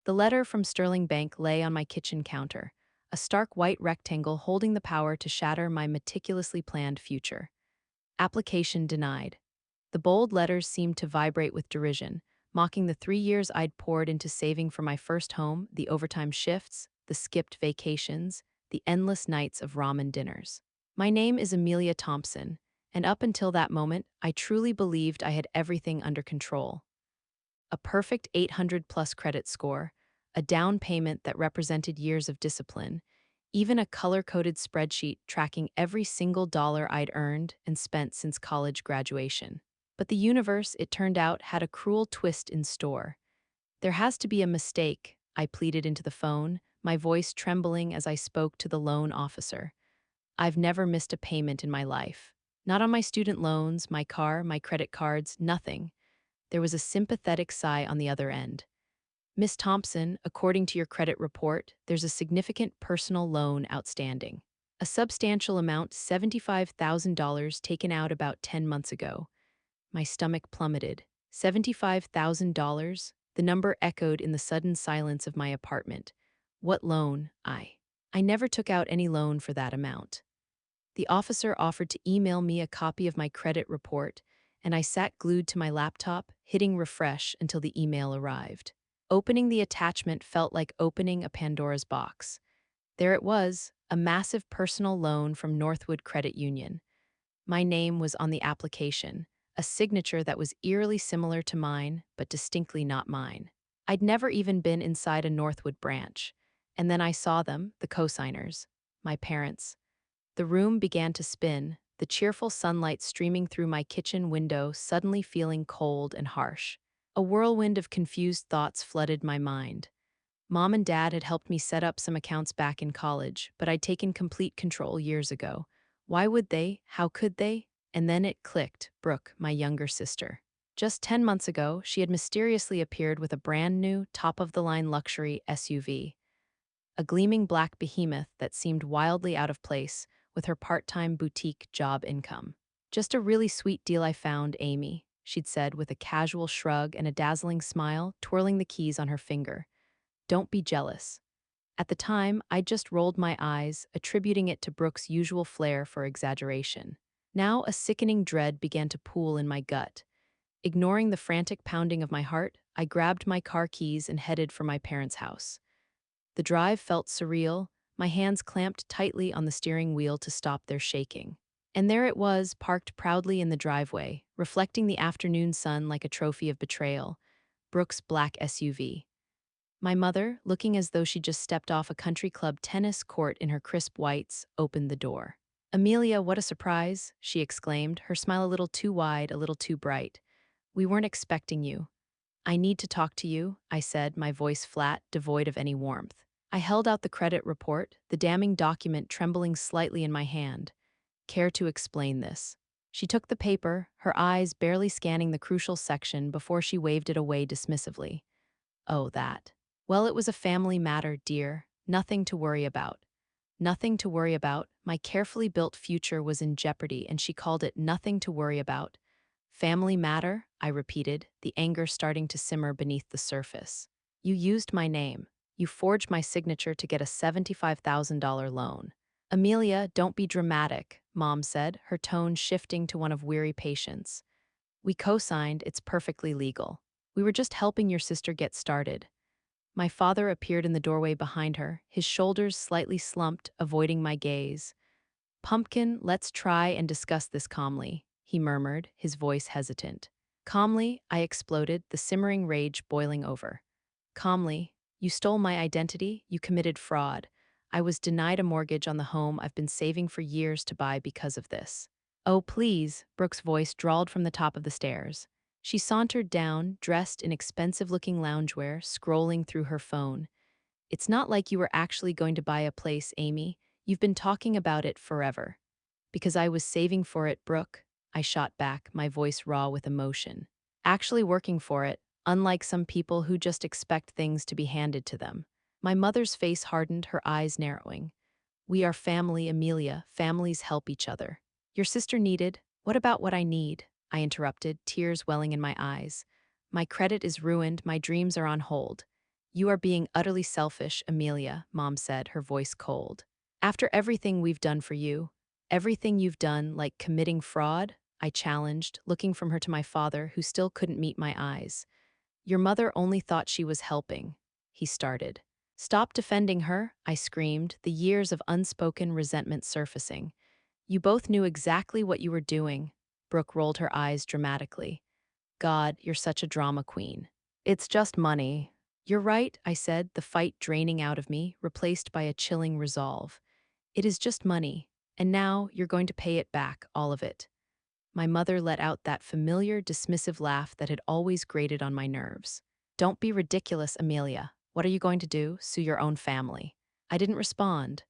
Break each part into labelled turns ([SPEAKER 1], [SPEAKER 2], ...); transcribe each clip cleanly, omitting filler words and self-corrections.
[SPEAKER 1] The letter from Sterling Bank lay on my kitchen counter, a stark white rectangle holding the power to shatter my meticulously planned future. Application denied. The bold letters seemed to vibrate with derision, mocking the 3 years I'd poured into saving for my first home, the overtime shifts, the skipped vacations, the endless nights of ramen dinners. My name is Amelia Thompson, and up until that moment, I truly believed I had everything under control. A perfect 800 plus credit score, a down payment that represented years of discipline, even a color-coded spreadsheet tracking every single dollar I'd earned and spent since college graduation. But the universe, it turned out, had a cruel twist in store. There has to be a mistake, I pleaded into the phone, my voice trembling as I spoke to the loan officer. I've never missed a payment in my life. Not on my student loans, my car, my credit cards, nothing. There was a sympathetic sigh on the other end. Miss Thompson, according to your credit report, there's a significant personal loan outstanding. A substantial amount, $75,000, taken out about 10 months ago. My stomach plummeted. $75,000? The number echoed in the sudden silence of my apartment. What loan? I never took out any loan for that amount. The officer offered to email me a copy of my credit report, and I sat glued to my laptop, hitting refresh until the email arrived. Opening the attachment felt like opening a Pandora's box. There it was, a massive personal loan from Northwood Credit Union. My name was on the application, a signature that was eerily similar to mine, but distinctly not mine. I'd never even been inside a Northwood branch. And then I saw them, the cosigners, my parents. The room began to spin, the cheerful sunlight streaming through my kitchen window suddenly feeling cold and harsh. A whirlwind of confused thoughts flooded my mind. Mom and Dad had helped me set up some accounts back in college, but I'd taken complete control years ago. Why would they? How could they? And then it clicked, Brooke, my younger sister. Just 10 months ago, she had mysteriously appeared with a brand new, top-of-the-line luxury SUV. A gleaming black behemoth that seemed wildly out of place with her part-time boutique job income. Just a really sweet deal I found, Amy, she'd said with a casual shrug and a dazzling smile, twirling the keys on her finger. Don't be jealous. At the time, I just rolled my eyes, attributing it to Brooke's usual flair for exaggeration. Now a sickening dread began to pool in my gut. Ignoring the frantic pounding of my heart, I grabbed my car keys and headed for my parents' house. The drive felt surreal, my hands clamped tightly on the steering wheel to stop their shaking. And there it was, parked proudly in the driveway, reflecting the afternoon sun like a trophy of betrayal, Brooke's black SUV. My mother, looking as though she just stepped off a country club tennis court in her crisp whites, opened the door. "Amelia, what a surprise," she exclaimed, her smile a little too wide, a little too bright. "We weren't expecting you." "I need to talk to you," I said, my voice flat, devoid of any warmth. I held out the credit report, the damning document trembling slightly in my hand. "Care to explain this?" She took the paper, her eyes barely scanning the crucial section before she waved it away dismissively. "Oh, that. Well, it was a family matter, dear. Nothing to worry about." Nothing to worry about. My carefully built future was in jeopardy, and she called it nothing to worry about. "Family matter?" I repeated, the anger starting to simmer beneath the surface. "You used my name. You forged my signature to get a $75,000 loan." "Amelia, don't be dramatic," Mom said, her tone shifting to one of weary patience. "We co-signed, it's perfectly legal. We were just helping your sister get started." My father appeared in the doorway behind her, his shoulders slightly slumped, avoiding my gaze. "Pumpkin, let's try and discuss this calmly," he murmured, his voice hesitant. "Calmly," I exploded, the simmering rage boiling over. "Calmly. You stole my identity, you committed fraud. I was denied a mortgage on the home I've been saving for years to buy because of this." "Oh, please," Brooke's voice drawled from the top of the stairs. She sauntered down, dressed in expensive-looking loungewear, scrolling through her phone. "It's not like you were actually going to buy a place, Amy. You've been talking about it forever." "Because I was saving for it, Brooke," I shot back, my voice raw with emotion. "Actually working for it, unlike some people who just expect things to be handed to them." My mother's face hardened, her eyes narrowing. "We are family, Amelia. Families help each other." "Your sister needed. What about what I need?" I interrupted, tears welling in my eyes. "My credit is ruined, my dreams are on hold." You are being utterly selfish, Amelia, Mom said, her voice cold. After everything we've done for you, everything you've done, like committing fraud, I challenged, looking from her to my father, who still couldn't meet my eyes. Your mother only thought she was helping, he started. Stop defending her, I screamed, the years of unspoken resentment surfacing. You both knew exactly what you were doing. Brooke rolled her eyes dramatically. God, you're such a drama queen. It's just money. You're right, I said, the fight draining out of me, replaced by a chilling resolve. It is just money, and now you're going to pay it back, all of it. My mother let out that familiar, dismissive laugh that had always grated on my nerves. Don't be ridiculous, Amelia. What are you going to do? Sue your own family? I didn't respond.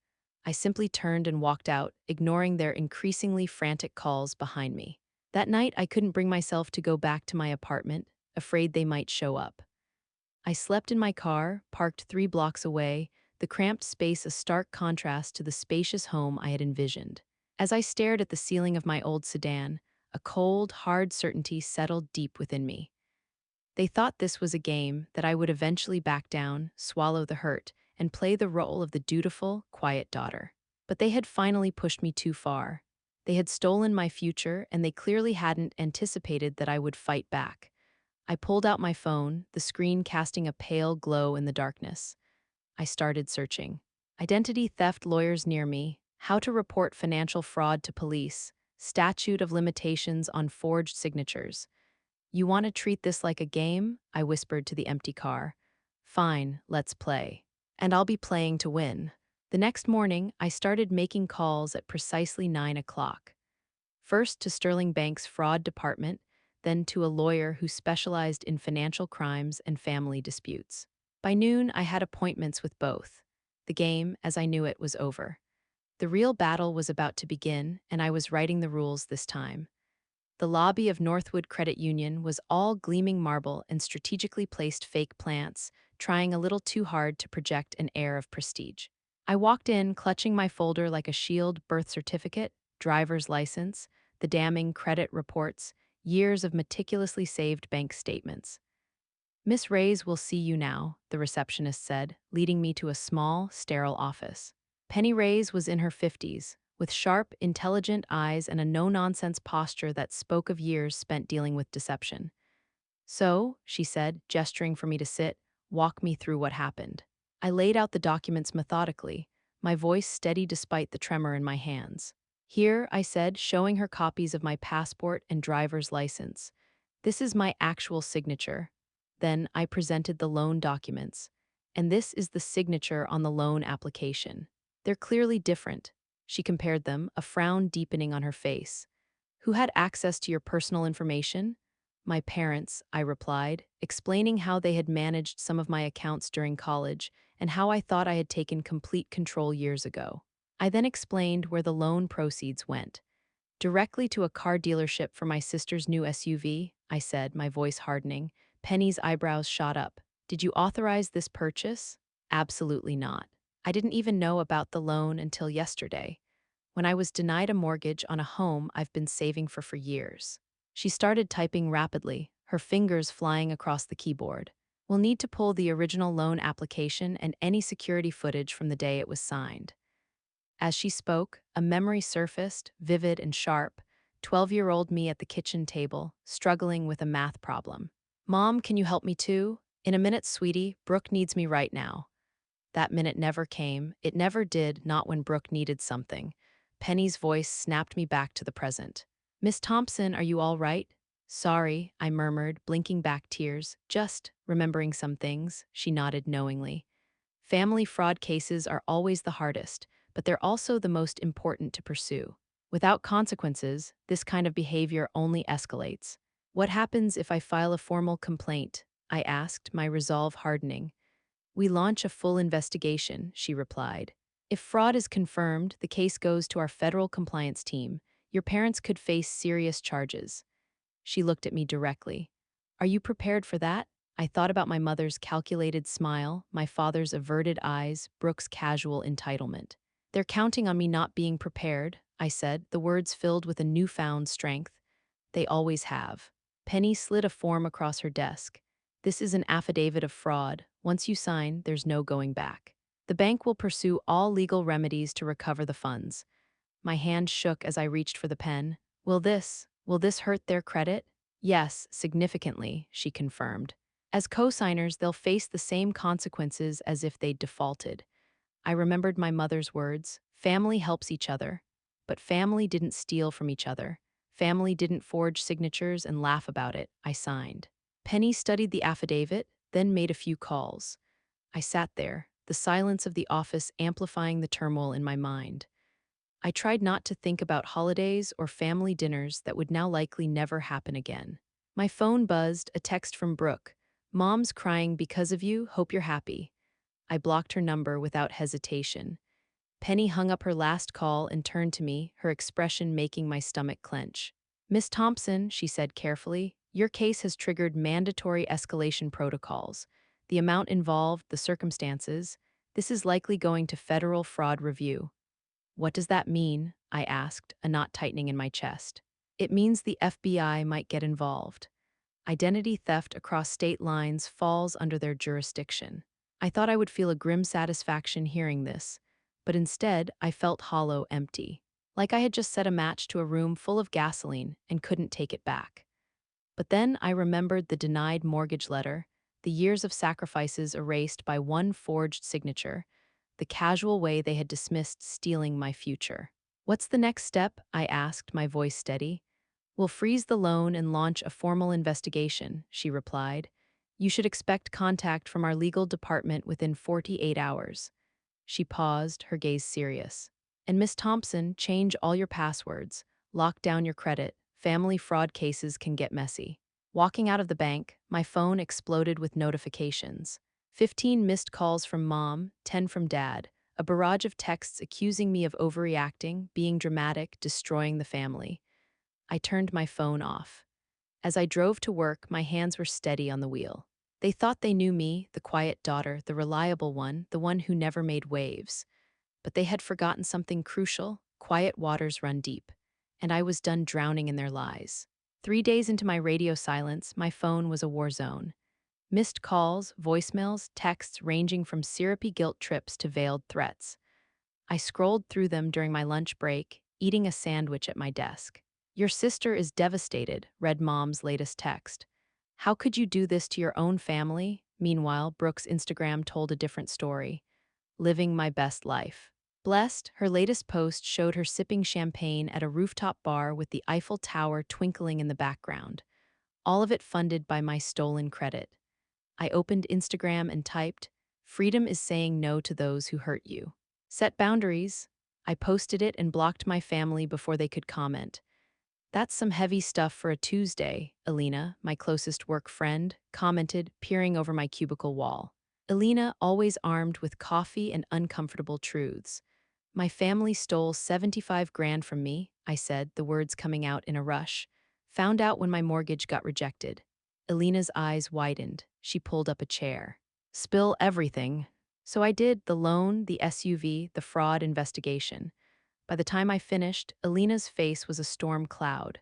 [SPEAKER 1] I simply turned and walked out, ignoring their increasingly frantic calls behind me. That night, I couldn't bring myself to go back to my apartment, afraid they might show up. I slept in my car, parked 3 blocks away, the cramped space a stark contrast to the spacious home I had envisioned. As I stared at the ceiling of my old sedan, a cold, hard certainty settled deep within me. They thought this was a game, that I would eventually back down, swallow the hurt, and play the role of the dutiful, quiet daughter. But they had finally pushed me too far. They had stolen my future, and they clearly hadn't anticipated that I would fight back. I pulled out my phone, the screen casting a pale glow in the darkness. I started searching. Identity theft lawyers near me, how to report financial fraud to police, statute of limitations on forged signatures. You want to treat this like a game? I whispered to the empty car. Fine, let's play. And I'll be playing to win. The next morning, I started making calls at precisely 9 o'clock. First to Sterling Bank's fraud department, then to a lawyer who specialized in financial crimes and family disputes. By noon, I had appointments with both. The game, as I knew it, was over. The real battle was about to begin, and I was writing the rules this time. The lobby of Northwood Credit Union was all gleaming marble and strategically placed fake plants, trying a little too hard to project an air of prestige. I walked in, clutching my folder like a shield: birth certificate, driver's license, the damning credit reports, years of meticulously saved bank statements. Miss Reyes will see you now, the receptionist said, leading me to a small, sterile office. Penny Reyes was in her 50s, with sharp, intelligent eyes and a no-nonsense posture that spoke of years spent dealing with deception. So, she said, gesturing for me to sit, walk me through what happened. I laid out the documents methodically, my voice steady despite the tremor in my hands. Here, I said, showing her copies of my passport and driver's license. This is my actual signature. Then I presented the loan documents. And this is the signature on the loan application. They're clearly different. She compared them, a frown deepening on her face. Who had access to your personal information? My parents, I replied, explaining how they had managed some of my accounts during college and how I thought I had taken complete control years ago. I then explained where the loan proceeds went. Directly to a car dealership for my sister's new SUV, I said, my voice hardening. Penny's eyebrows shot up. Did you authorize this purchase? Absolutely not. I didn't even know about the loan until yesterday, when I was denied a mortgage on a home I've been saving for years. She started typing rapidly, her fingers flying across the keyboard. We'll need to pull the original loan application and any security footage from the day it was signed. As she spoke, a memory surfaced, vivid and sharp, 12-year-old me at the kitchen table, struggling with a math problem. Mom, can you help me too? In a minute, sweetie, Brooke needs me right now. That minute never came. It never did, not when Brooke needed something. Penny's voice snapped me back to the present. Miss Thompson, are you all right? Sorry, I murmured, blinking back tears. Just remembering some things, she nodded knowingly. Family fraud cases are always the hardest, but they're also the most important to pursue. Without consequences, this kind of behavior only escalates. What happens if I file a formal complaint? I asked, my resolve hardening. We launch a full investigation, she replied. If fraud is confirmed, the case goes to our federal compliance team. Your parents could face serious charges. She looked at me directly. Are you prepared for that? I thought about my mother's calculated smile, my father's averted eyes, Brooke's casual entitlement. They're counting on me not being prepared, I said, the words filled with a newfound strength. They always have. Penny slid a form across her desk. This is an affidavit of fraud. Once you sign, there's no going back. The bank will pursue all legal remedies to recover the funds. My hand shook as I reached for the pen. Will this hurt their credit? Yes, significantly, she confirmed. As co-signers, they'll face the same consequences as if they'd defaulted. I remembered my mother's words, family helps each other. But family didn't steal from each other. Family didn't forge signatures and laugh about it. I signed. Penny studied the affidavit, then made a few calls. I sat there, the silence of the office amplifying the turmoil in my mind. I tried not to think about holidays or family dinners that would now likely never happen again. My phone buzzed, a text from Brooke. Mom's crying because of you, hope you're happy. I blocked her number without hesitation. Penny hung up her last call and turned to me, her expression making my stomach clench. Miss Thompson, she said carefully, your case has triggered mandatory escalation protocols. The amount involved, the circumstances, this is likely going to federal fraud review. What does that mean? I asked, a knot tightening in my chest. It means the FBI might get involved. Identity theft across state lines falls under their jurisdiction. I thought I would feel a grim satisfaction hearing this, but instead I felt hollow, empty, like I had just set a match to a room full of gasoline and couldn't take it back. But then I remembered the denied mortgage letter, the years of sacrifices erased by one forged signature, the casual way they had dismissed stealing my future. What's the next step? I asked, my voice steady. We'll freeze the loan and launch a formal investigation, she replied. You should expect contact from our legal department within 48 hours. She paused, her gaze serious. And Miss Thompson, change all your passwords. Lock down your credit. Family fraud cases can get messy. Walking out of the bank, my phone exploded with notifications. 15 missed calls from mom, 10 from dad, a barrage of texts accusing me of overreacting, being dramatic, destroying the family. I turned my phone off. As I drove to work, my hands were steady on the wheel. They thought they knew me, the quiet daughter, the reliable one, the one who never made waves. But they had forgotten something crucial. Quiet waters run deep. And I was done drowning in their lies. 3 days into my radio silence, my phone was a war zone. Missed calls, voicemails, texts ranging from syrupy guilt trips to veiled threats. I scrolled through them during my lunch break, eating a sandwich at my desk. Your sister is devastated, read Mom's latest text. How could you do this to your own family? Meanwhile, Brooke's Instagram told a different story. Living my best life. Blessed, her latest post showed her sipping champagne at a rooftop bar with the Eiffel Tower twinkling in the background. All of it funded by my stolen credit. I opened Instagram and typed, freedom is saying no to those who hurt you. Set boundaries. I posted it and blocked my family before they could comment. That's some heavy stuff for a Tuesday, Alina, my closest work friend, commented, peering over my cubicle wall. Alina, always armed with coffee and uncomfortable truths. My family stole 75 grand from me, I said, the words coming out in a rush. Found out when my mortgage got rejected. Alina's eyes widened. She pulled up a chair. Spill everything. So I did, the loan, the SUV, the fraud investigation. By the time I finished, Alina's face was a storm cloud.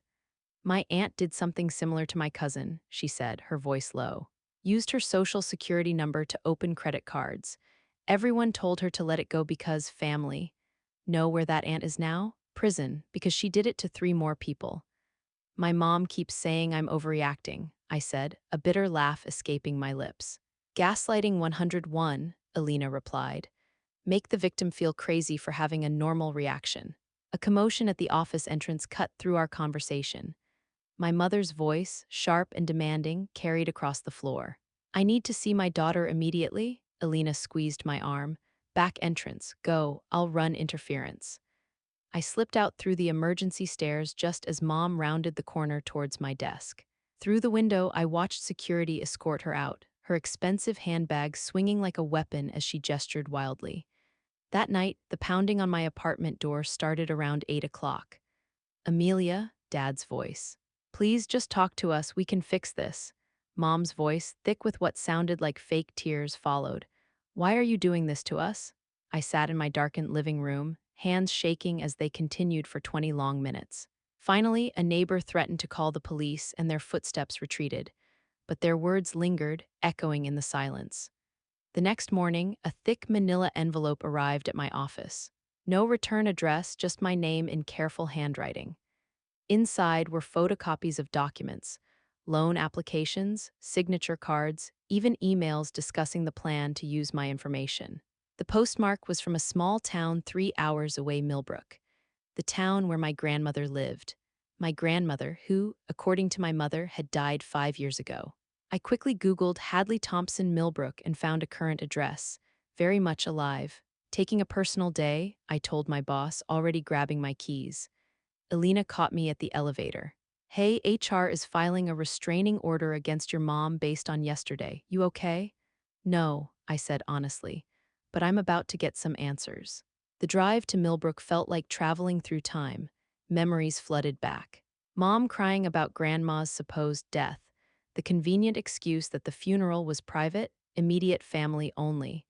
[SPEAKER 1] My aunt did something similar to my cousin, she said, her voice low. Used her social security number to open credit cards. Everyone told her to let it go because family. Know where that aunt is now? Prison, because she did it to 3 more people. My mom keeps saying I'm overreacting, I said, a bitter laugh escaping my lips. Gaslighting 101, Alina replied. Make the victim feel crazy for having a normal reaction. A commotion at the office entrance cut through our conversation. My mother's voice, sharp and demanding, carried across the floor. I need to see my daughter immediately. Alina squeezed my arm. Back entrance, go, I'll run interference. I slipped out through the emergency stairs just as Mom rounded the corner towards my desk. Through the window, I watched security escort her out, her expensive handbag swinging like a weapon as she gestured wildly. That night, the pounding on my apartment door started around 8 o'clock. Amelia, Dad's voice. Please just talk to us, we can fix this. Mom's voice, thick with what sounded like fake tears, followed. Why are you doing this to us? I sat in my darkened living room, hands shaking as they continued for 20 long minutes. Finally, a neighbor threatened to call the police and their footsteps retreated. but their words lingered, echoing in the silence. The next morning, a thick manila envelope arrived at my office. No return address, just my name in careful handwriting. Inside were photocopies of documents, loan applications, signature cards, even emails discussing the plan to use my information. The postmark was from a small town 3 hours away, Millbrook, the town where my grandmother lived. My grandmother, who, according to my mother, had died 5 years ago. I quickly Googled Hadley Thompson Millbrook and found a current address. Very much alive. Taking a personal day, I told my boss, already grabbing my keys. Elena caught me at the elevator. Hey, HR is filing a restraining order against your mom based on yesterday. You okay? No, I said honestly, but I'm about to get some answers. The drive to Millbrook felt like traveling through time. Memories flooded back. Mom crying about grandma's supposed death, the convenient excuse that the funeral was private, immediate family only.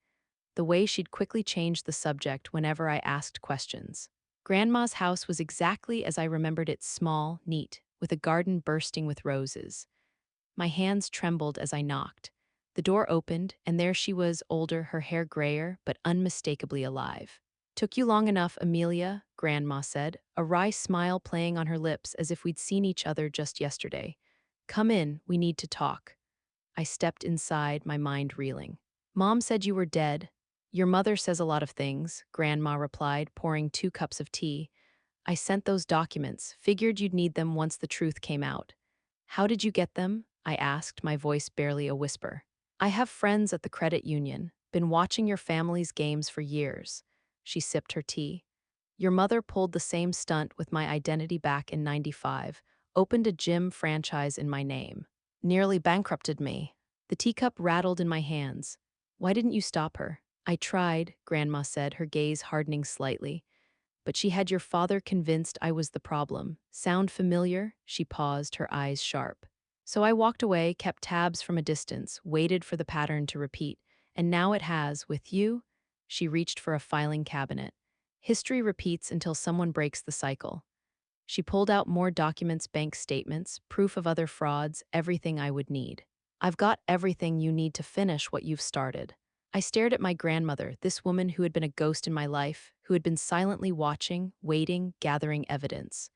[SPEAKER 1] The way she'd quickly change the subject whenever I asked questions. Grandma's house was exactly as I remembered it, small, neat, with a garden bursting with roses. My hands trembled as I knocked. The door opened, and there she was, older, her hair grayer, but unmistakably alive. Took you long enough, Amelia, Grandma said, a wry smile playing on her lips as if we'd seen each other just yesterday. Come in, we need to talk. I stepped inside, my mind reeling. Mom said you were dead. Your mother says a lot of things, Grandma replied, pouring 2 cups of tea. I sent those documents, figured you'd need them once the truth came out. How did you get them? I asked, my voice barely a whisper. I have friends at the credit union, been watching your family's games for years. She sipped her tea. Your mother pulled the same stunt with my identity back in '95, opened a gym franchise in my name. Nearly bankrupted me. The teacup rattled in my hands. Why didn't you stop her? I tried, Grandma said, her gaze hardening slightly. But she had your father convinced I was the problem. Sound familiar? She paused, her eyes sharp. So I walked away, kept tabs from a distance, waited for the pattern to repeat. And now it has, with you? She reached for a filing cabinet. History repeats until someone breaks the cycle. She pulled out more documents, bank statements, proof of other frauds, everything I would need. I've got everything you need to finish what you've started. I stared at my grandmother, this woman who had been a ghost in my life, who had been silently watching, waiting, gathering evidence.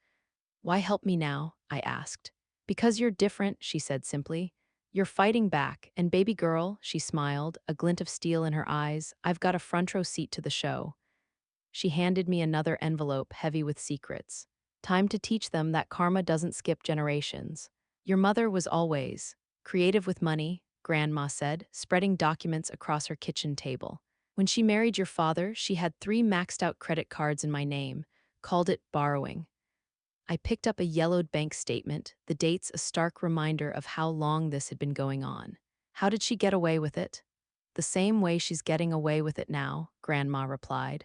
[SPEAKER 1] Why help me now? I asked. Because you're different, she said simply. You're fighting back, and baby girl, she smiled, a glint of steel in her eyes, I've got a front row seat to the show. She handed me another envelope heavy with secrets. Time to teach them that karma doesn't skip generations. Your mother was always creative with money, Grandma said, spreading documents across her kitchen table. When she married your father, she had 3 maxed-out credit cards in my name, called it borrowing. I picked up a yellowed bank statement, the dates a stark reminder of how long this had been going on. How did she get away with it? The same way she's getting away with it now, Grandma replied.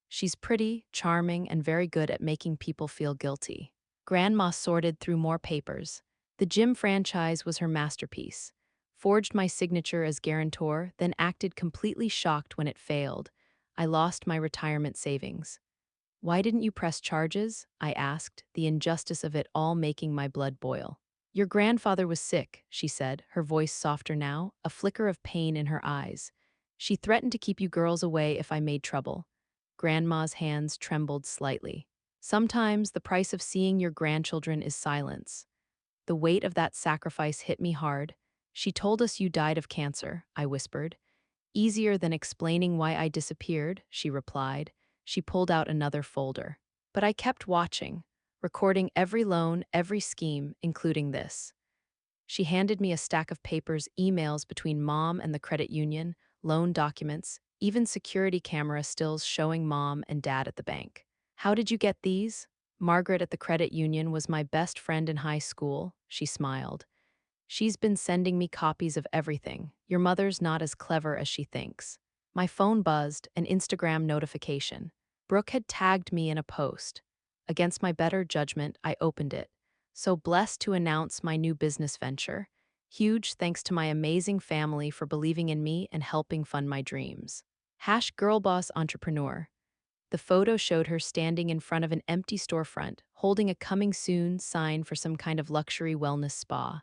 [SPEAKER 1] She's pretty, charming, and very good at making people feel guilty. Grandma sorted through more papers. The gym franchise was her masterpiece. Forged my signature as guarantor, then acted completely shocked when it failed. I lost my retirement savings. Why didn't you press charges? I asked, the injustice of it all making my blood boil. Your grandfather was sick, she said, her voice softer now, a flicker of pain in her eyes. She threatened to keep you girls away if I made trouble. Grandma's hands trembled slightly. Sometimes the price of seeing your grandchildren is silence. The weight of that sacrifice hit me hard. She told us you died of cancer, I whispered. Easier than explaining why I disappeared, she replied. She pulled out another folder. But I kept watching, recording every loan, every scheme, including this. She handed me a stack of papers, emails between Mom and the credit union, loan documents, even security camera stills showing Mom and Dad at the bank. How did you get these? Margaret at the credit union was my best friend in high school, she smiled. She's been sending me copies of everything. Your mother's not as clever as she thinks. My phone buzzed, an Instagram notification. Brooke had tagged me in a post. Against my better judgment, I opened it. So blessed to announce my new business venture. Huge thanks to my amazing family for believing in me and helping fund my dreams. #girlboss entrepreneur. The photo showed her standing in front of an empty storefront, holding a coming soon sign for some kind of luxury wellness spa.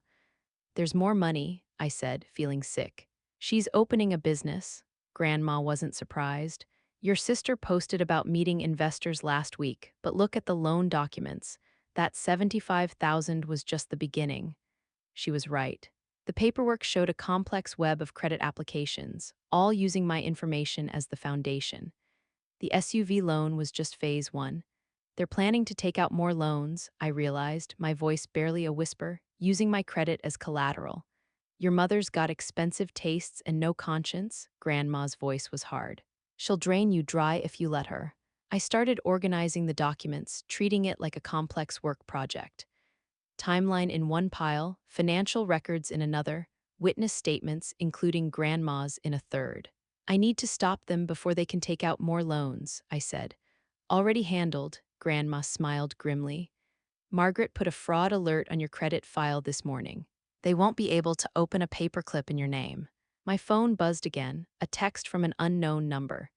[SPEAKER 1] There's more money, I said, feeling sick. She's opening a business. Grandma wasn't surprised. Your sister posted about meeting investors last week, but look at the loan documents. That 75,000 was just the beginning. She was right. The paperwork showed a complex web of credit applications, all using my information as the foundation. The SUV loan was just phase one. They're planning to take out more loans, I realized, my voice barely a whisper, using my credit as collateral. Your mother's got expensive tastes and no conscience, Grandma's voice was hard. She'll drain you dry if you let her. I started organizing the documents, treating it like a complex work project. Timeline in one pile, financial records in another, witness statements, including Grandma's, in a third. I need to stop them before they can take out more loans, I said. Already handled, Grandma smiled grimly. Margaret put a fraud alert on your credit file this morning. They won't be able to open a paperclip in your name. My phone buzzed again, a text from an unknown number.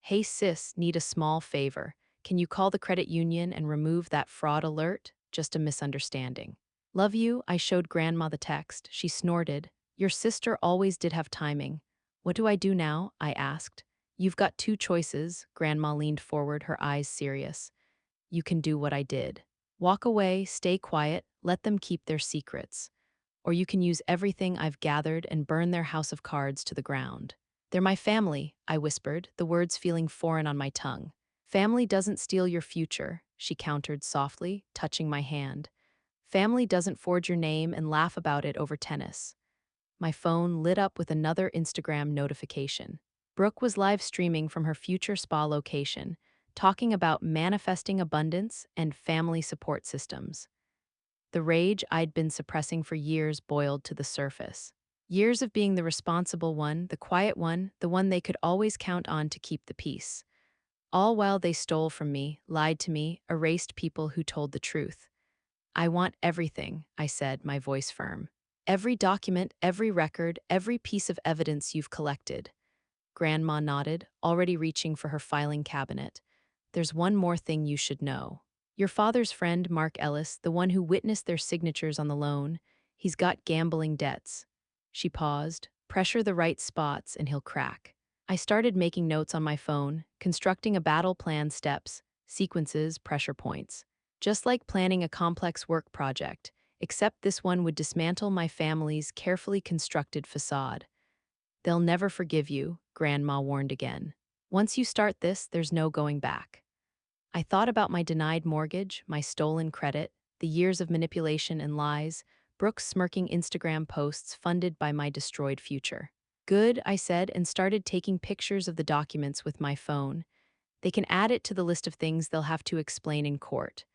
[SPEAKER 1] Hey sis, need a small favor. Can you call the credit union and remove that fraud alert? Just a misunderstanding. Love you, I showed Grandma the text. She snorted. Your sister always did have timing. What do I do now? I asked. You've got two choices. Grandma leaned forward, her eyes serious. You can do what I did. Walk away, stay quiet, let them keep their secrets. Or you can use everything I've gathered and burn their house of cards to the ground. They're my family, I whispered, the words feeling foreign on my tongue. Family doesn't steal your future, she countered softly, touching my hand. Family doesn't forge your name and laugh about it over tennis. My phone lit up with another Instagram notification. Brooke was live streaming from her future spa location, talking about manifesting abundance and family support systems. The rage I'd been suppressing for years boiled to the surface. Years of being the responsible one, the quiet one, the one they could always count on to keep the peace. All while they stole from me, lied to me, erased people who told the truth. I want everything, I said, my voice firm. Every document, every record, every piece of evidence you've collected. Grandma nodded, already reaching for her filing cabinet. There's one more thing you should know. Your father's friend, Mark Ellis, the one who witnessed their signatures on the loan, he's got gambling debts. She paused. Pressure the right spots and he'll crack. I started making notes on my phone, constructing a battle plan steps, sequences, pressure points. Just like planning a complex work project, except this one would dismantle my family's carefully constructed facade. They'll never forgive you, Grandma warned again. Once you start this, there's no going back. I thought about my denied mortgage, my stolen credit, the years of manipulation and lies, Brooke's smirking Instagram posts funded by my destroyed future. Good, I said, and started taking pictures of the documents with my phone. They can add it to the list of things they'll have to explain in court.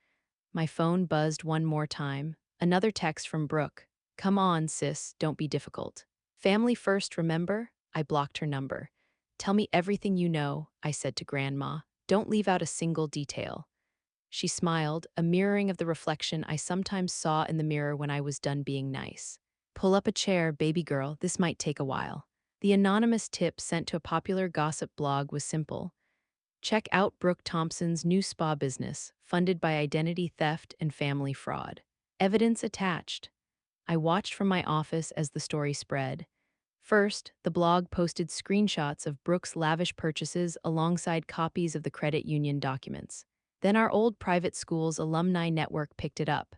[SPEAKER 1] My phone buzzed one more time. Another text from Brooke. Come on, sis, don't be difficult. Family first, remember? I blocked her number. Tell me everything you know, I said to Grandma. Don't leave out a single detail. She smiled, a mirroring of the reflection I sometimes saw in the mirror when I was done being nice. Pull up a chair, baby girl, this might take a while. The anonymous tip sent to a popular gossip blog was simple. Check out Brooke Thompson's new spa business, funded by identity theft and family fraud. Evidence attached. I watched from my office as the story spread. First, the blog posted screenshots of Brooke's lavish purchases alongside copies of the credit union documents. Then our old private school's alumni network picked it up.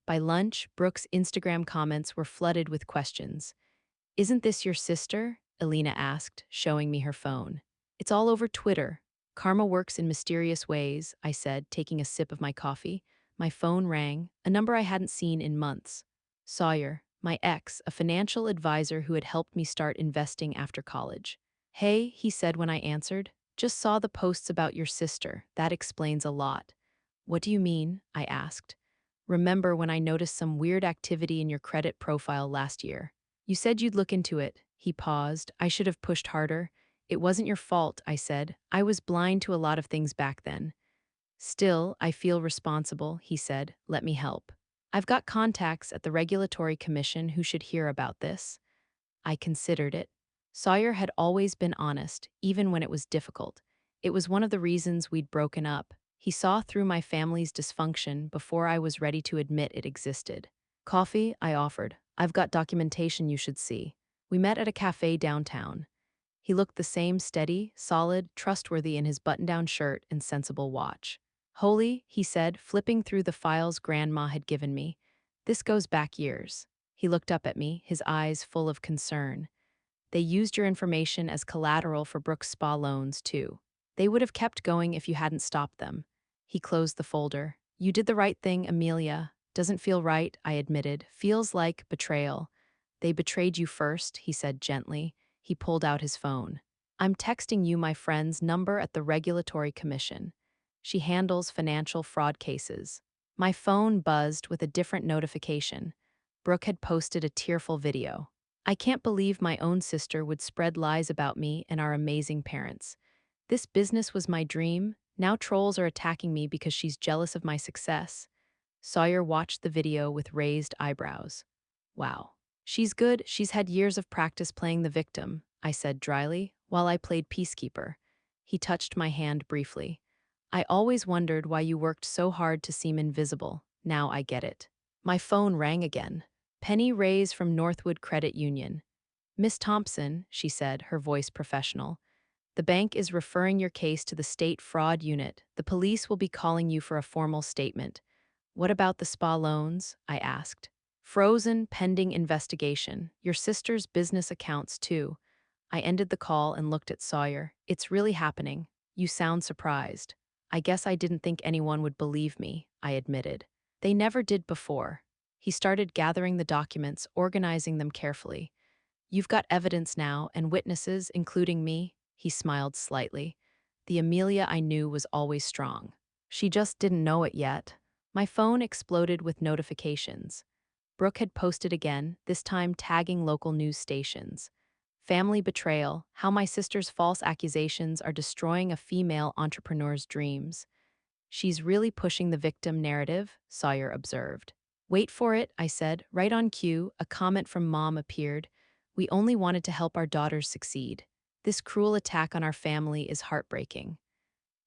[SPEAKER 1] By lunch, Brooke's Instagram comments were flooded with questions. Isn't this your sister? Elena asked, showing me her phone. It's all over Twitter. Karma works in mysterious ways, I said, taking a sip of my coffee. My phone rang, a number I hadn't seen in months. Sawyer, my ex, a financial advisor who had helped me start investing after college. Hey, he said when I answered. Just saw the posts about your sister. That explains a lot. What do you mean? I asked. Remember when I noticed some weird activity in your credit profile last year? You said you'd look into it. He paused. I should have pushed harder. It wasn't your fault, I said. I was blind to a lot of things back then. Still, I feel responsible, he said. Let me help. I've got contacts at the Regulatory Commission who should hear about this. I considered it. Sawyer had always been honest, even when it was difficult. It was one of the reasons we'd broken up. He saw through my family's dysfunction before I was ready to admit it existed. Coffee, I offered. I've got documentation you should see. We met at a cafe downtown. He looked the same steady, solid, trustworthy in his button-down shirt and sensible watch. Holy, he said, flipping through the files Grandma had given me. This goes back years. He looked up at me, his eyes full of concern. They used your information as collateral for Brooks Spa loans, too. They would have kept going if you hadn't stopped them. He closed the folder. You did the right thing, Amelia. Doesn't feel right, I admitted. Feels like betrayal. They betrayed you first, he said gently. He pulled out his phone. I'm texting you my friend's number at the Regulatory Commission. She handles financial fraud cases. My phone buzzed with a different notification. Brooke had posted a tearful video. I can't believe my own sister would spread lies about me and our amazing parents. This business was my dream. Now trolls are attacking me because she's jealous of my success. Sawyer watched the video with raised eyebrows. Wow. She's good. She's had years of practice playing the victim, I said dryly, while I played peacekeeper. He touched my hand briefly. I always wondered why you worked so hard to seem invisible. Now I get it. My phone rang again. Penny Ray's from Northwood Credit Union. Miss Thompson, she said, her voice professional. The bank is referring your case to the state fraud unit. The police will be calling you for a formal statement. What about the spa loans? I asked. Frozen, pending investigation. Your sister's business accounts, too. I ended the call and looked at Sawyer. It's really happening. You sound surprised. I guess I didn't think anyone would believe me, I admitted. They never did before. He started gathering the documents, organizing them carefully. You've got evidence now and witnesses, including me. He smiled slightly. The Amelia I knew was always strong. She just didn't know it yet. My phone exploded with notifications. Brooke had posted again, this time tagging local news stations. Family betrayal, how my sister's false accusations are destroying a female entrepreneur's dreams. She's really pushing the victim narrative, Sawyer observed. Wait for it, I said. Right on cue, a comment from Mom appeared. We only wanted to help our daughters succeed. This cruel attack on our family is heartbreaking.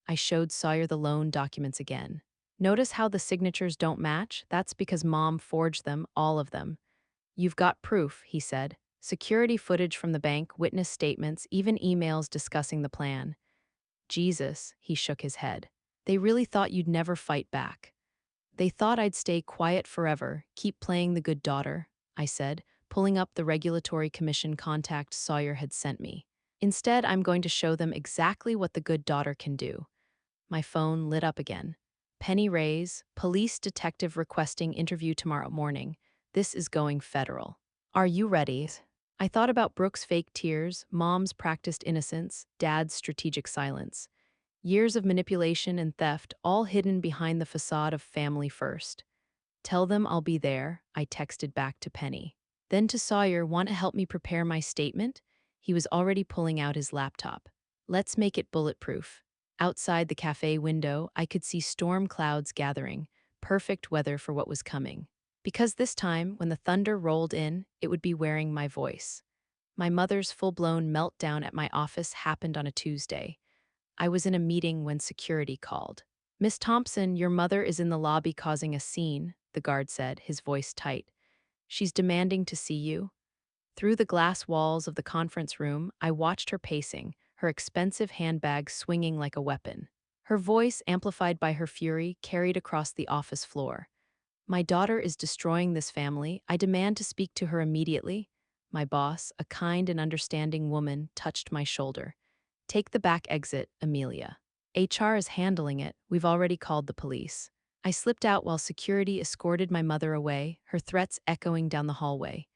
[SPEAKER 1] I showed Sawyer the loan documents again. Notice how the signatures don't match? That's because Mom forged them, all of them. You've got proof, he said. Security footage from the bank, witness statements, even emails discussing the plan. Jesus, he shook his head. They really thought you'd never fight back. They thought I'd stay quiet forever, keep playing the good daughter, I said, pulling up the Regulatory Commission contact Sawyer had sent me. Instead, I'm going to show them exactly what the good daughter can do. My phone lit up again. Penny Ray's, police detective requesting interview tomorrow morning. This is going federal. Are you ready? I thought about Brooke's fake tears, Mom's practiced innocence, Dad's strategic silence. Years of manipulation and theft, all hidden behind the facade of family first. Tell them I'll be there, I texted back to Penny. Then to Sawyer, want to help me prepare my statement? He was already pulling out his laptop. Let's make it bulletproof. Outside the cafe window, I could see storm clouds gathering, perfect weather for what was coming. Because this time, when the thunder rolled in, it would be wearing my voice. My mother's full-blown meltdown at my office happened on a Tuesday. I was in a meeting when security called. Miss Thompson, your mother is in the lobby causing a scene, the guard said, his voice tight. She's demanding to see you. Through the glass walls of the conference room, I watched her pacing, her expensive handbag swinging like a weapon. Her voice, amplified by her fury, carried across the office floor. My daughter is destroying this family. I demand to speak to her immediately. My boss, a kind and understanding woman, touched my shoulder. Take the back exit, Amelia. HR is handling it. We've already called the police. I slipped out while security escorted my mother away, her threats echoing down the hallway.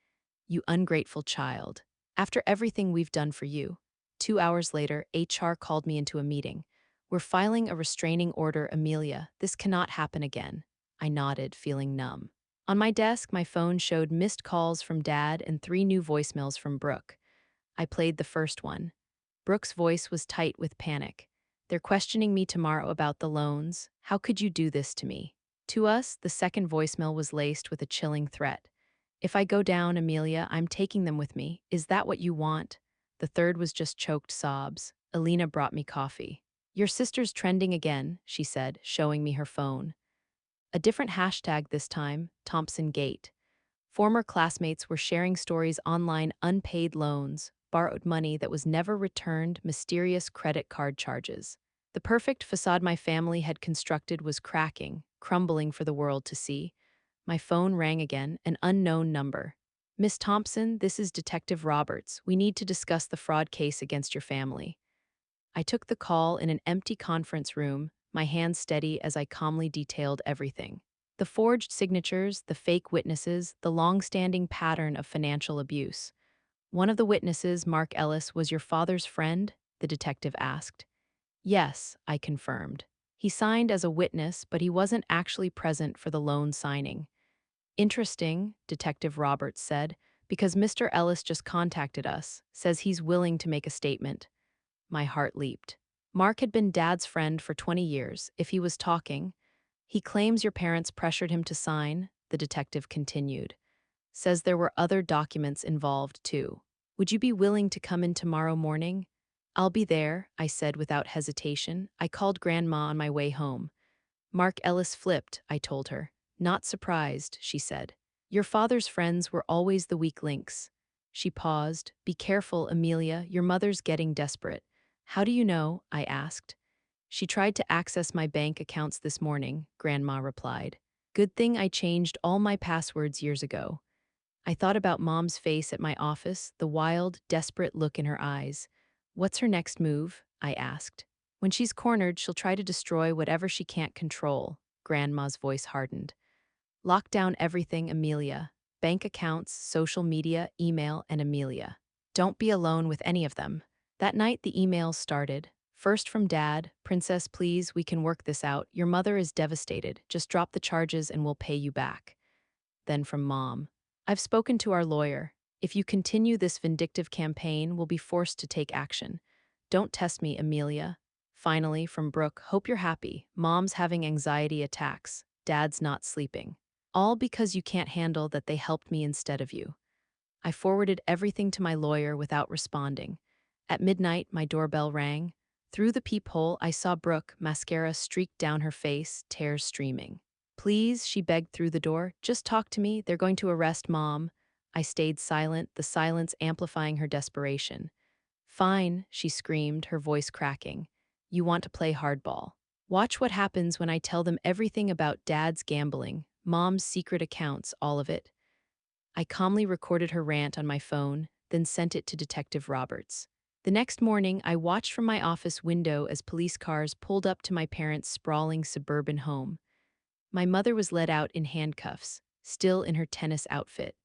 [SPEAKER 1] You ungrateful child. After everything we've done for you. 2 hours later, HR called me into a meeting. We're filing a restraining order, Amelia. This cannot happen again. I nodded, feeling numb. On my desk, my phone showed missed calls from Dad and 3 new voicemails from Brooke. I played the first one. Brooke's voice was tight with panic. They're questioning me tomorrow about the loans. How could you do this to me? To us, the second voicemail was laced with a chilling threat. If I go down, Amelia, I'm taking them with me. Is that what you want? The third was just choked sobs. Alina brought me coffee. Your sister's trending again, she said, showing me her phone. A different hashtag this time, Thompson Gate. Former classmates were sharing stories online: unpaid loans, borrowed money that was never returned, mysterious credit card charges. The perfect facade my family had constructed was cracking, crumbling for the world to see. My phone rang again, an unknown number. "Miss Thompson, this is Detective Roberts. We need to discuss the fraud case against your family." I took the call in an empty conference room, my hands steady as I calmly detailed everything. The forged signatures, the fake witnesses, the long-standing pattern of financial abuse. "One of the witnesses, Mark Ellis, was your father's friend?" the detective asked. "Yes," I confirmed. "He signed as a witness, but he wasn't actually present for the loan signing." "Interesting," Detective Roberts said, "because Mr. Ellis just contacted us, says he's willing to make a statement." My heart leaped. Mark had been Dad's friend for 20 years. If he was talking, "He claims your parents pressured him to sign," the detective continued. "Says there were other documents involved, too. Would you be willing to come in tomorrow morning?" "I'll be there," I said without hesitation. I called Grandma on my way home. "Mark Ellis flipped," I told her. "Not surprised," she said. "Your father's friends were always the weak links." She paused. "Be careful, Amelia. Your mother's getting desperate." "How do you know?" I asked. "She tried to access my bank accounts this morning," Grandma replied. "Good thing I changed all my passwords years ago." I thought about Mom's face at my office, the wild, desperate look in her eyes. "What's her next move?" I asked. "When she's cornered, she'll try to destroy whatever she can't control." Grandma's voice hardened. "Lock down everything, Amelia. Bank accounts, social media, email, and Amelia. Don't be alone with any of them." That night, the emails started. First from Dad: "Princess, please, we can work this out. Your mother is devastated. Just drop the charges and we'll pay you back." Then from Mom: "I've spoken to our lawyer. If you continue this vindictive campaign, we'll be forced to take action. Don't test me, Amelia." Finally, from Brooke: "Hope you're happy. Mom's having anxiety attacks. Dad's not sleeping. All because you can't handle that they helped me instead of you." I forwarded everything to my lawyer without responding. At midnight, my doorbell rang. Through the peephole, I saw Brooke, mascara streaked down her face, tears streaming. "Please," she begged through the door, "just talk to me. They're going to arrest Mom." I stayed silent, the silence amplifying her desperation. "Fine," she screamed, her voice cracking. "You want to play hardball. Watch what happens when I tell them everything about Dad's gambling, Mom's secret accounts, all of it." I calmly recorded her rant on my phone, then sent it to Detective Roberts. The next morning, I watched from my office window as police cars pulled up to my parents' sprawling suburban home. My mother was led out in handcuffs, still in her tennis outfit.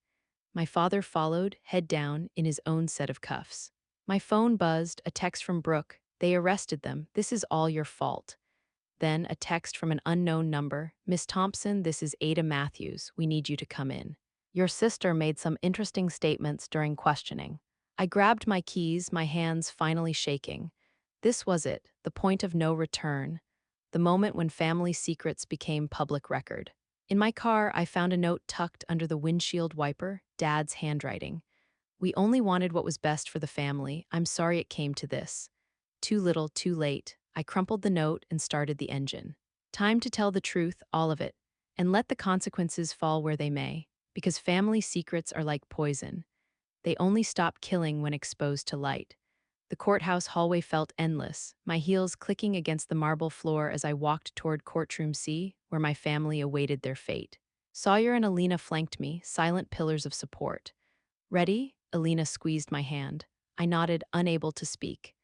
[SPEAKER 1] My father followed, head down, in his own set of cuffs. My phone buzzed, a text from Brooke: "They arrested them. This is all your fault." Then a text from an unknown number: "Miss Thompson, this is Ada Matthews. We need you to come in. Your sister made some interesting statements during questioning." I grabbed my keys, my hands finally shaking. This was it, the point of no return, the moment when family secrets became public record. In my car, I found a note tucked under the windshield wiper, Dad's handwriting. "We only wanted what was best for the family. I'm sorry it came to this. Too little, too late." I crumpled the note and started the engine. Time to tell the truth, all of it, and let the consequences fall where they may, because family secrets are like poison. They only stop killing when exposed to light. The courthouse hallway felt endless, my heels clicking against the marble floor as I walked toward Courtroom C, where my family awaited their fate. Sawyer and Alina flanked me, silent pillars of support. "Ready?" Alina squeezed my hand. I nodded, unable to speak.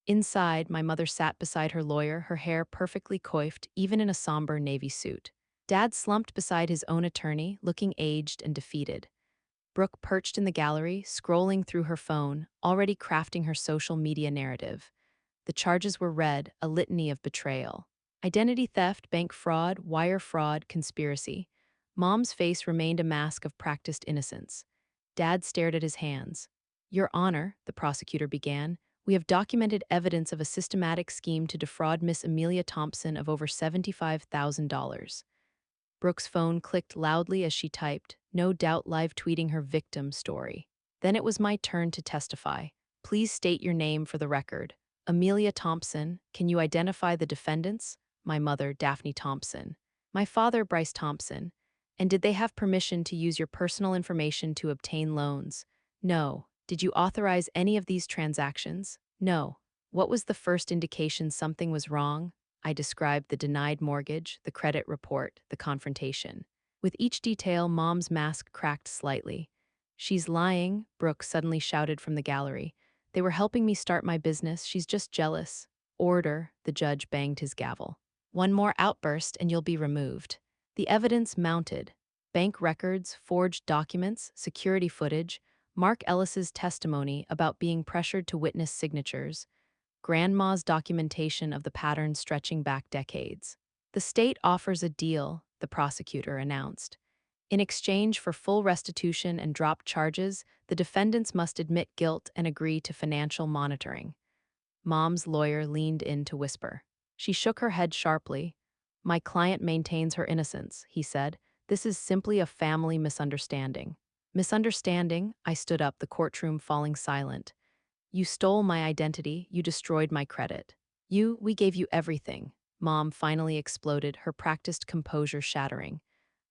[SPEAKER 1] Inside, my mother sat beside her lawyer, her hair perfectly coiffed, even in a somber navy suit. Dad slumped beside his own attorney, looking aged and defeated. Brooke perched in the gallery, scrolling through her phone, already crafting her social media narrative. The charges were read, a litany of betrayal. Identity theft, bank fraud, wire fraud, conspiracy. Mom's face remained a mask of practiced innocence. Dad stared at his hands. "Your Honor," the prosecutor began, "we have documented evidence of a systematic scheme to defraud Miss Amelia Thompson of over $75,000. Brooke's phone clicked loudly as she typed, no doubt live tweeting her victim story. Then it was my turn to testify. "Please state your name for the record." "Amelia Thompson." "Can you identify the defendants?" "My mother, Daphne Thompson." "My father, Bryce Thompson." And did they have permission to use your personal information to obtain loans? No. Did you authorize any of these transactions? No. What was the first indication something was wrong? I described the denied mortgage, the credit report, the confrontation. With each detail, Mom's mask cracked slightly. She's lying, Brooke suddenly shouted from the gallery. They were helping me start my business. She's just jealous. Order, the judge banged his gavel. One more outburst and you'll be removed. The evidence mounted. Bank records, forged documents, security footage, Mark Ellis's testimony about being pressured to witness signatures, Grandma's documentation of the pattern stretching back decades. The state offers a deal, the prosecutor announced. In exchange for full restitution and dropped charges, the defendants must admit guilt and agree to financial monitoring. Mom's lawyer leaned in to whisper. She shook her head sharply. My client maintains her innocence, he said. This is simply a family misunderstanding. Misunderstanding? I stood up, the courtroom falling silent. You stole my identity, you destroyed my credit. We gave you everything. Mom finally exploded, her practiced composure shattering.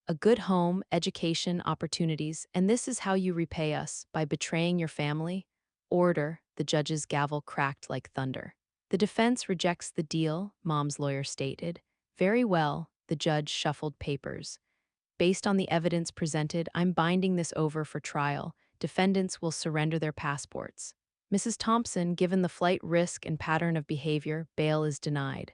[SPEAKER 1] A good home, education, opportunities, and this is how you repay us, by betraying your family? Order, the judge's gavel cracked like thunder. The defense rejects the deal, Mom's lawyer stated. Very well, the judge shuffled papers. Based on the evidence presented, I'm binding this over for trial. Defendants will surrender their passports. Mrs. Thompson, given the flight risk and pattern of behavior, bail is denied.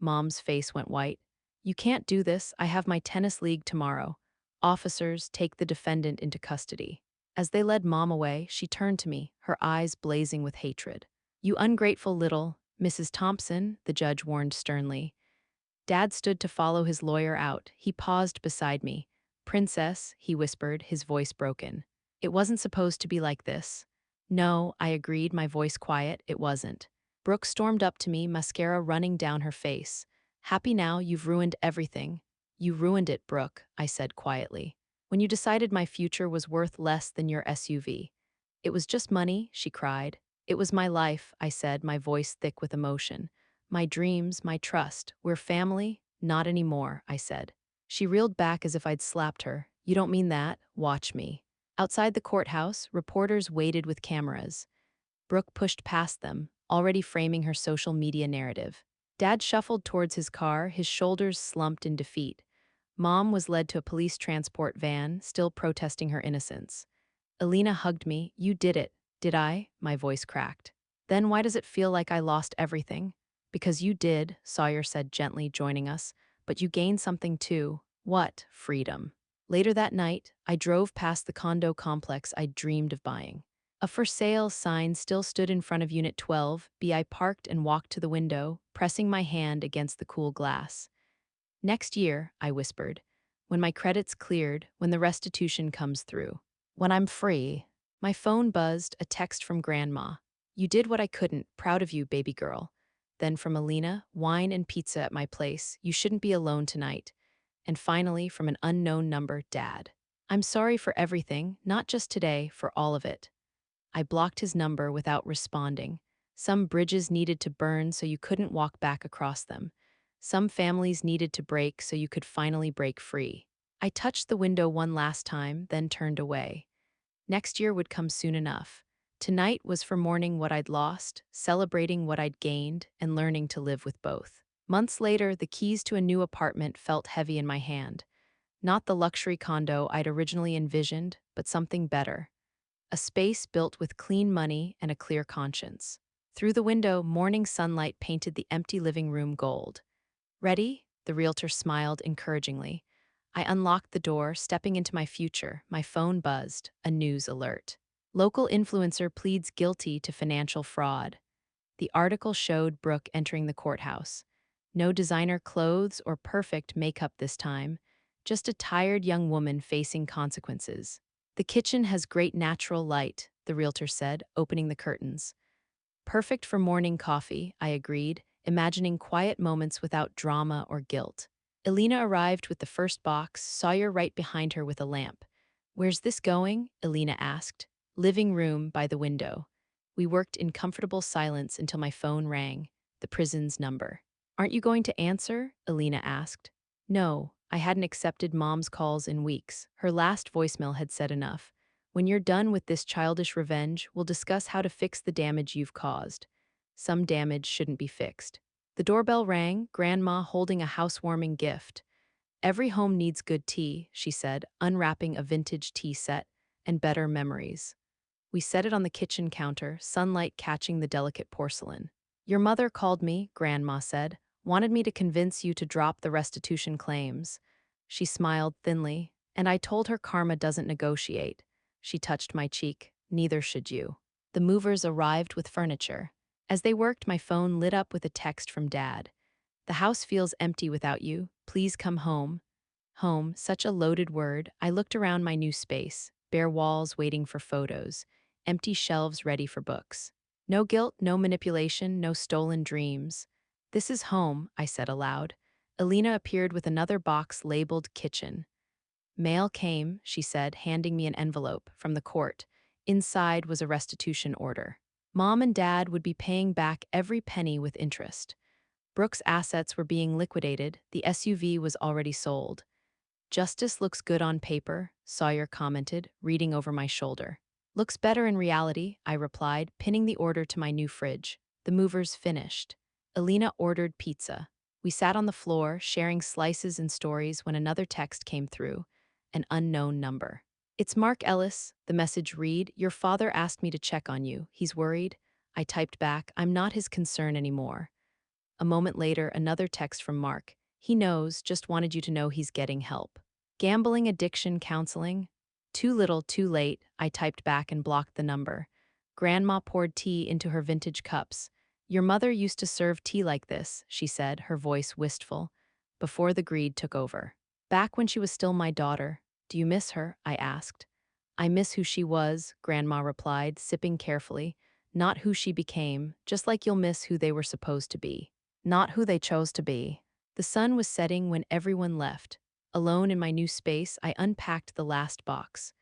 [SPEAKER 1] Mom's face went white. You can't do this. I have my tennis league tomorrow. Officers, take the defendant into custody. As they led Mom away, she turned to me, her eyes blazing with hatred. You ungrateful little Mrs. Thompson, the judge warned sternly. Dad stood to follow his lawyer out. He paused beside me. Princess, he whispered, his voice broken. It wasn't supposed to be like this. No, I agreed, my voice quiet. It wasn't. Brooke stormed up to me, mascara running down her face. Happy now, you've ruined everything. You ruined it, Brooke, I said quietly. When you decided my future was worth less than your SUV. It was just money, she cried. It was my life, I said, my voice thick with emotion. My dreams, my trust. We're family? Not anymore, I said. She reeled back as if I'd slapped her. You don't mean that? Watch me. Outside the courthouse, reporters waited with cameras. Brooke pushed past them, already framing her social media narrative. Dad shuffled towards his car, his shoulders slumped in defeat. Mom was led to a police transport van, still protesting her innocence. Alina hugged me. You did it. Did I? My voice cracked. Then why does it feel like I lost everything? Because you did, Sawyer said gently, joining us. But you gained something too. What? Freedom. Later that night, I drove past the condo complex I'd dreamed of buying. A for sale sign still stood in front of Unit 12B. I parked and walked to the window, pressing my hand against the cool glass. Next year, I whispered, when my credit's cleared, when the restitution comes through. When I'm free. My phone buzzed, a text from Grandma. You did what I couldn't, proud of you, baby girl. Then from Alina, wine and pizza at my place, you shouldn't be alone tonight. And finally, from an unknown number, Dad. I'm sorry for everything, not just today, for all of it. I blocked his number without responding. Some bridges needed to burn so you couldn't walk back across them. Some families needed to break so you could finally break free. I touched the window one last time, then turned away. Next year would come soon enough. Tonight was for mourning what I'd lost, celebrating what I'd gained, and learning to live with both. Months later, the keys to a new apartment felt heavy in my hand. Not the luxury condo I'd originally envisioned, but something better. A space built with clean money and a clear conscience. Through the window, morning sunlight painted the empty living room gold. Ready? The realtor smiled encouragingly. I unlocked the door, stepping into my future. My phone buzzed, a news alert. Local influencer pleads guilty to financial fraud. The article showed Brooke entering the courthouse. No designer clothes or perfect makeup this time, just a tired young woman facing consequences. The kitchen has great natural light, the realtor said, opening the curtains. Perfect for morning coffee, I agreed, imagining quiet moments without drama or guilt. Elena arrived with the first box, Sawyer right behind her with a lamp. Where's this going? Elena asked. Living room by the window. We worked in comfortable silence until my phone rang, the prison's number. Aren't you going to answer? Elena asked. No, I hadn't accepted Mom's calls in weeks. Her last voicemail had said enough. When you're done with this childish revenge, we'll discuss how to fix the damage you've caused. Some damage shouldn't be fixed. The doorbell rang, Grandma holding a housewarming gift. Every home needs good tea, she said, unwrapping a vintage tea set, and better memories. We set it on the kitchen counter, sunlight catching the delicate porcelain. Your mother called me, Grandma said, wanted me to convince you to drop the restitution claims. She smiled thinly, and I told her karma doesn't negotiate. She touched my cheek. Neither should you. The movers arrived with furniture. As they worked, my phone lit up with a text from Dad. The house feels empty without you. Please come home. Home, such a loaded word. I looked around my new space, bare walls waiting for photos, empty shelves ready for books. No guilt, no manipulation, no stolen dreams. This is home, I said aloud. Alina appeared with another box labeled kitchen. Mail came, she said, handing me an envelope from the court. Inside was a restitution order. Mom and Dad would be paying back every penny with interest. Brooke's assets were being liquidated, the SUV was already sold. Justice looks good on paper, Sawyer commented, reading over my shoulder. Looks better in reality, I replied, pinning the order to my new fridge. The movers finished. Alina ordered pizza. We sat on the floor, sharing slices and stories when another text came through, an unknown number. It's Mark Ellis, the message read. Your father asked me to check on you. He's worried. I typed back, I'm not his concern anymore. A moment later, another text from Mark. He knows, just wanted you to know he's getting help. Gambling addiction counseling? Too little, too late, I typed back and blocked the number. Grandma poured tea into her vintage cups. Your mother used to serve tea like this, she said, her voice wistful, before the greed took over. Back when she was still my daughter. Do you miss her? I asked. I miss who she was, Grandma replied, sipping carefully. Not who she became, just like you'll miss who they were supposed to be. Not who they chose to be. The sun was setting when everyone left. Alone in my new space, I unpacked the last box.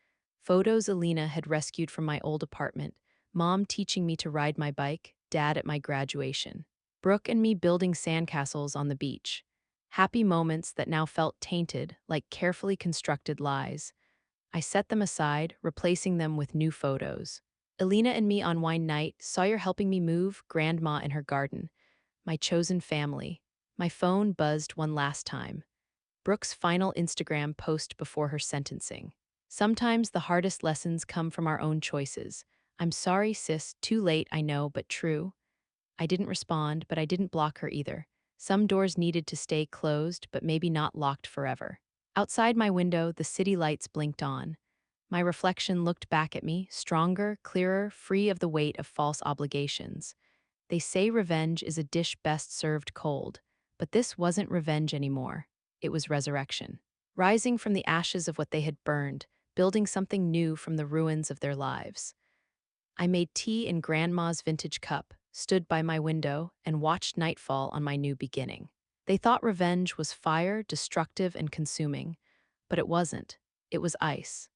[SPEAKER 1] Photos Alina had rescued from my old apartment. Mom teaching me to ride my bike, Dad at my graduation. Brooke and me building sandcastles on the beach. Happy moments that now felt tainted, like carefully constructed lies. I set them aside, replacing them with new photos. Alina and me on wine night, Sawyer helping me move, Grandma in her garden. My chosen family. My phone buzzed one last time. Brooke's final Instagram post before her sentencing. Sometimes the hardest lessons come from our own choices. I'm sorry, sis, too late, I know, but true. I didn't respond, but I didn't block her either. Some doors needed to stay closed, but maybe not locked forever. Outside my window, the city lights blinked on. My reflection looked back at me, stronger, clearer, free of the weight of false obligations. They say revenge is a dish best served cold, but this wasn't revenge anymore. It was resurrection. Rising from the ashes of what they had burned, building something new from the ruins of their lives. I made tea in Grandma's vintage cup, stood by my window, and watched nightfall on my new beginning. They thought revenge was fire, destructive and consuming, but it wasn't. It was ice.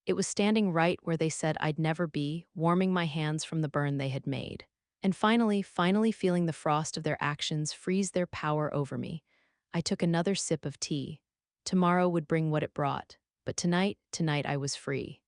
[SPEAKER 1] It was standing right where they said I'd never be, warming my hands from the burn they had made. And finally feeling the frost of their actions freeze their power over me, I took another sip of tea. Tomorrow would bring what it brought, but tonight I was free.